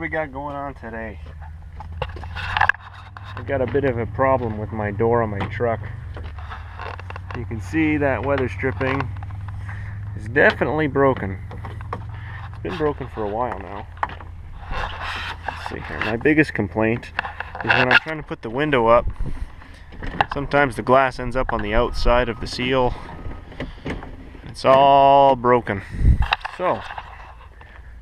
we got going on today? I've got a bit of a problem with my door on my truck. You can see that weather stripping is definitely broken. It's been broken for a while now. Let's see here. My biggest complaint is when I'm trying to put the window up, sometimes the glass ends up on the outside of the seal. It's all broken. So,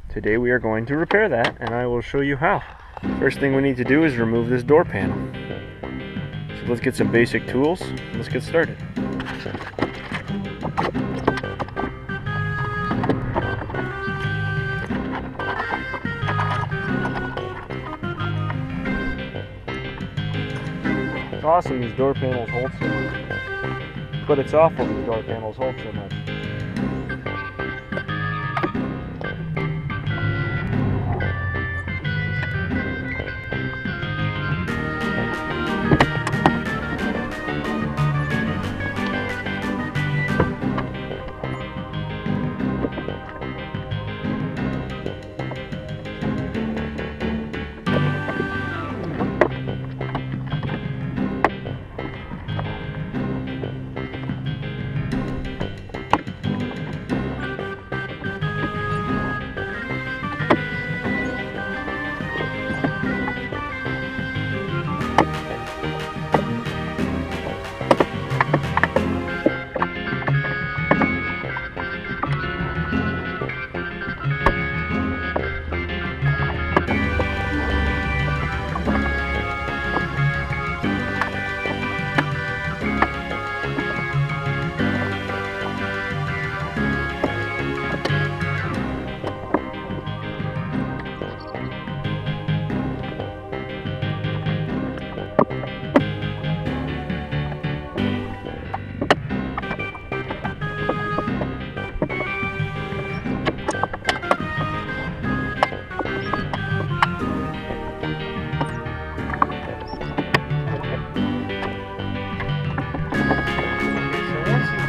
today we are going to repair that, and I will show you how. First thing we need to do is remove this door panel. So let's get some basic tools, and let's get started. It's awesome these door panels hold so much, but it's awful these door panels hold so much.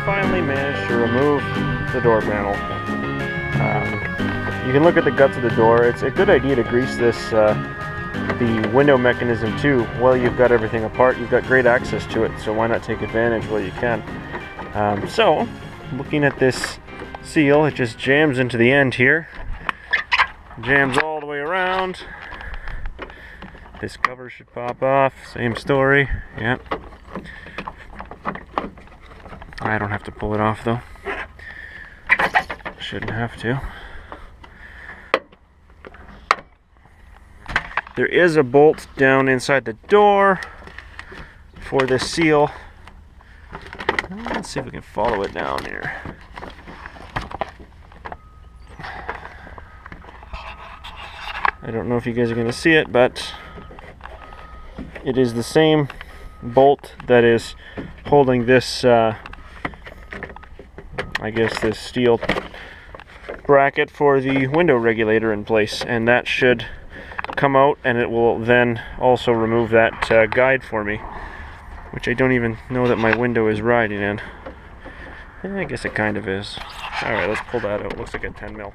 Finally managed to remove the door panel. You can look at the guts of the door. It's a good idea to grease this the window mechanism too. While you've got everything apart, you've got great access to it, so why not take advantage while you can. So looking at this seal, it just jams into the end here, jams all the way around. This cover should pop off, same story. Yep. I don't have to pull it off though. Shouldn't have to. There is a bolt down inside the door for this seal. Let's see if we can follow it down here. I don't know if you guys are going to see it, but it is the same bolt that is holding this I guess this steel bracket for the window regulator in place, and that should come out, and it will then also remove that guide for me, which I don't even know that my window is riding in. I guess it kind of is. Alright, let's pull that out. It looks like a 10 mil.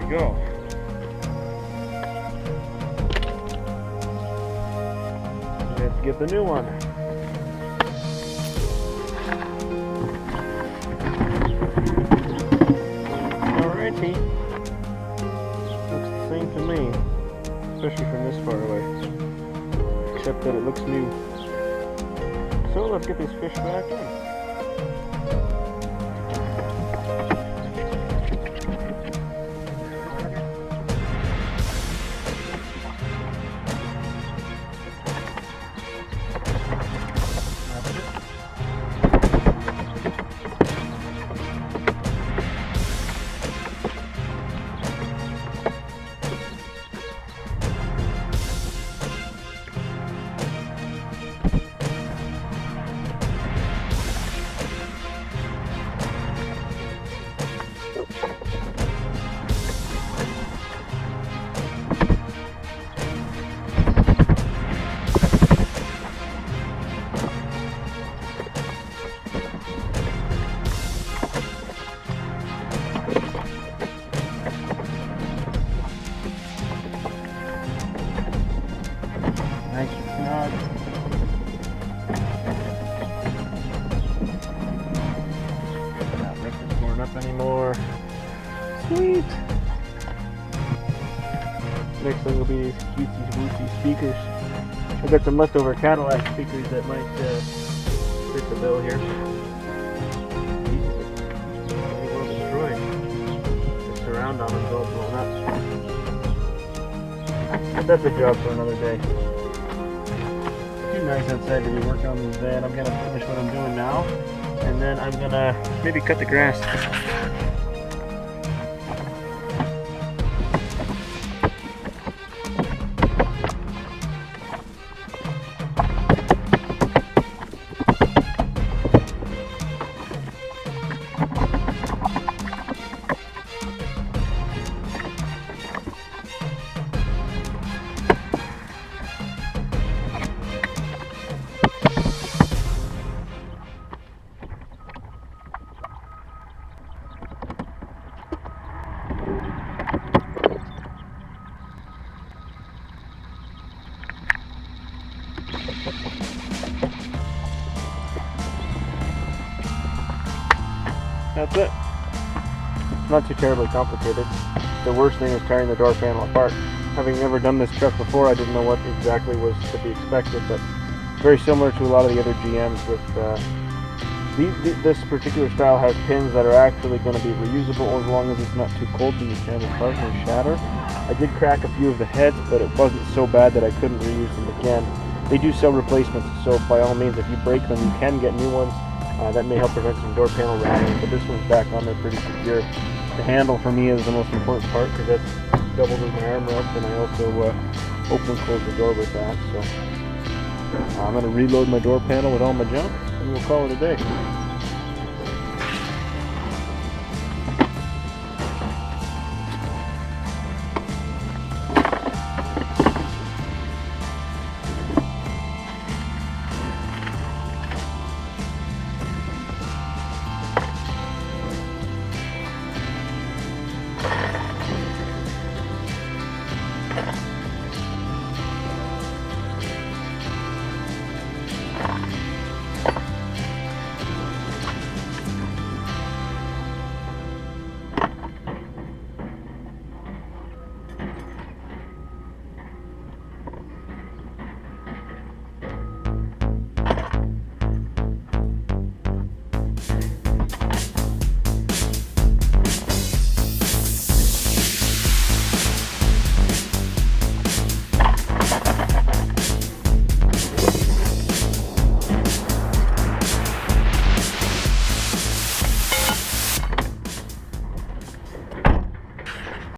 Go. Let's get the new one. Alrighty. Looks the same to me, especially from this far away. Except that it looks new. So let's get these fish back in. Sweet. Next thing will be these cutesy woosy speakers. I've got some leftover Cadillac speakers that might fit the bill here. These are pretty well destroyed. The surround on them is all blown up. But that's a job for another day. Too nice outside to be working on this van. I'm gonna finish what I'm doing now, and then I'm gonna maybe cut the grass. That's it. Not too terribly complicated. The worst thing is tearing the door panel apart. Having never done this truck before, I didn't know what exactly was to be expected, but very similar to a lot of the other GMs with this particular style has pins that are actually going to be reusable as long as it's not too cold to use them apart and shatter. I did crack a few of the heads, but it wasn't so bad that I couldn't reuse them again. They do sell replacements, so by all means, if you break them, you can get new ones. That may help prevent some door panel rattling, but this one's back on there pretty secure. The handle for me is the most important part because that's doubled as my armrest, and I also open and close the door with that. So I'm going to reload my door panel with all my junk, and we'll call it a day.